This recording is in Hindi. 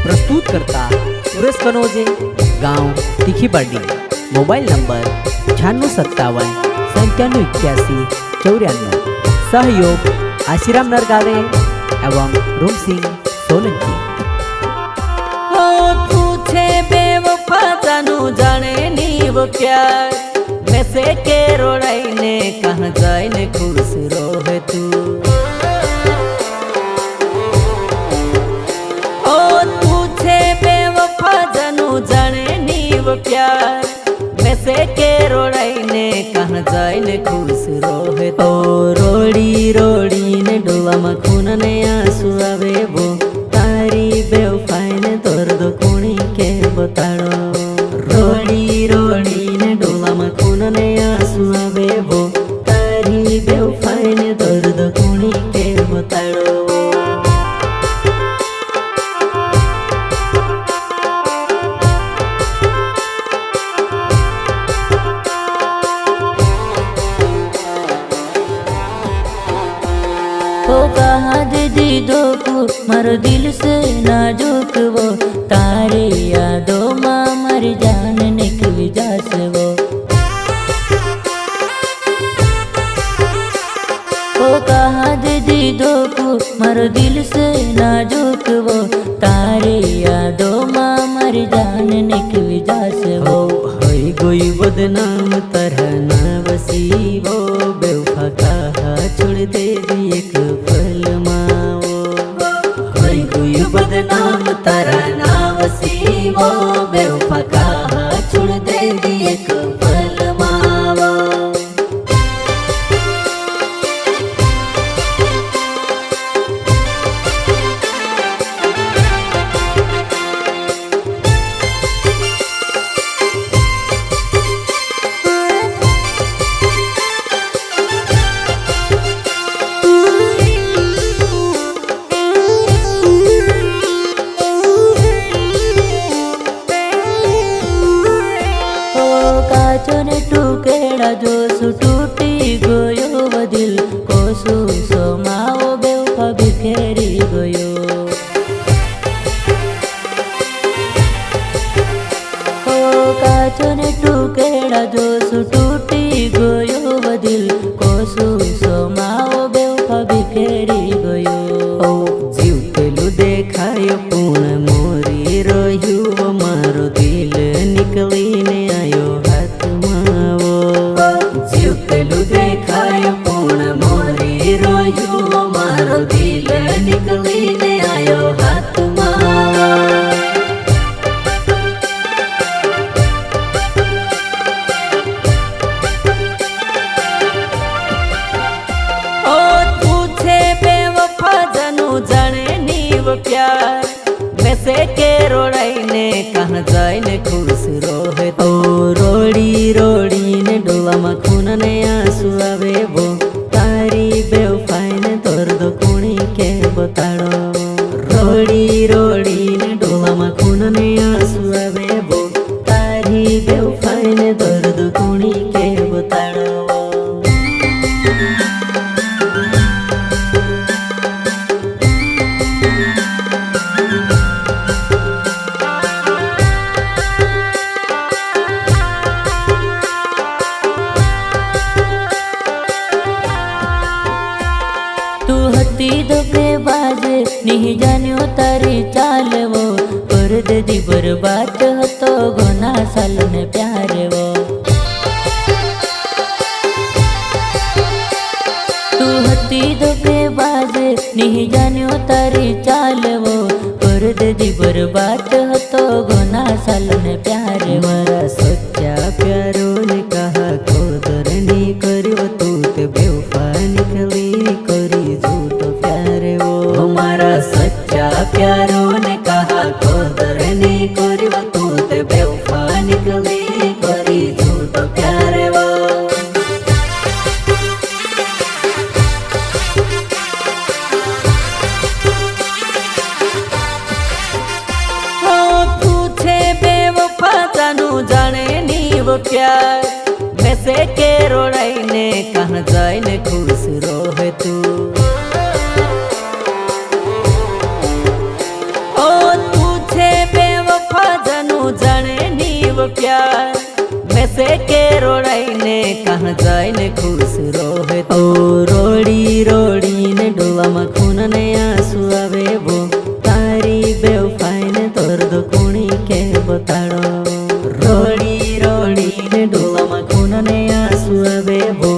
प्रस्तुत करता सुरेश कनोजे, गांव तिखीपाडी। Mobile number 9657 9781 94। सहयोग आशीराम नरगावे एवं रूम सिंह सोलंकी। हो पूछे बेवफा जानू जाने नी वो प्यार, वैसे के रोड़ाई ने कहाँ जाए ने खुश रोहे तू। ओ पूछे बेवफा जानू जाने नी वो प्यार, वैसे के रोड़ाई ने कहाँ जाए ने खुश रोहे तो। रोड़ी रोड़ी ने डोला में खून ने आंसू आवे वो, तारी बेवफाई ने दर्द कोणी के बताड़ो। रोड़ी रोड़ी ने डोला में खून ने आंसू आवे वो, तारी बेवफाई ने दर्द कोणी के बताड़ो। हो कहा दे दीदो को मारो दिल से नाजुक वो, तारे यादों माँ मर जान निकल जास वो। हो कहा दे दीदो को मारो दिल से नाजुक वो, तारे यादों माँ मर जान निकल जास वो। होई गोई बदनाम तरह ना बसी वो, बेवफा कहा छोड़ दे दी एक पल माओ। होई गोई बदनाम तरह ना बसी वो, बेवफा कहा छोड़ दे दी एक पल माओ। काचोने टुकेड़ा जो सु टूटी गयो वो दिल, कोसु सोमाओ बेवफा बिखेरी गयो। ओ काचोने टुकेड़ा जो सु टूटी गयो वो दिल, कोसु सोमाओ बेवफा बिखेरी गयो। ओ जीवतेलु देखायो पूर्ण मोरी रह्यु वो, मारो दिल निकली ने आयो हाथ मावो। जीवतेलु देखायो पूर्ण मोरी रह्यु वो, मारो दिल निकली ने आयो हाथ मावो। ओ पूछे बेवफा जानू जाने नी वो प्यार, वैसे के रोड़ाई ने कहाँ जाए ने खुश रोहे तो। रोड़ी रोड़ी ने डोला में खून ने आंसू आवे वो, तारी बेवफाई ने दर्द कोणी के बताड़ो। रोड़ी रोड़ी ने डोला में खून ने आंसू आवे वो, तारी बेवफाई ने दर्द कोणी के बताड़ो। तू हती धोखेबाज नहीं जान्यो तारी चाल वो, कर दे दी बर्बाद हतो घना साल ने प्यार वो। तू हती धोखेबाज नहीं जान्यो तारी चाल वो, कर दे दी बर्बाद हतो घना साल ने प्यार। मारा सच्चा प्यारो ने कहा खोदर नी करियो, तू ते बेवफा निकली करी झूठो प्यार वो। हमारा सच्चा प्यारो ने कहा खोदर नी करियो, तू ते बेवफा निकली करी झूठो प्यार वो। हो पूछे बेवफा जानू जाने नी वो प्यार, वैसे के रोड़ाई ने कहाँ जाए ने खुश रोहे तू। ओ पूछे प्यार वैसे के रोड़ाई ने कहाँ जाए ने खुश रोहे ओ रोड़ी रोड़ी ने डोवा में खून ने आंसू आवे वो तारी बेवफाई ने दर्द कोणी के बताड़ो रोड़ी रोड़ी ने डोवा में खून ने आंसू आवे वो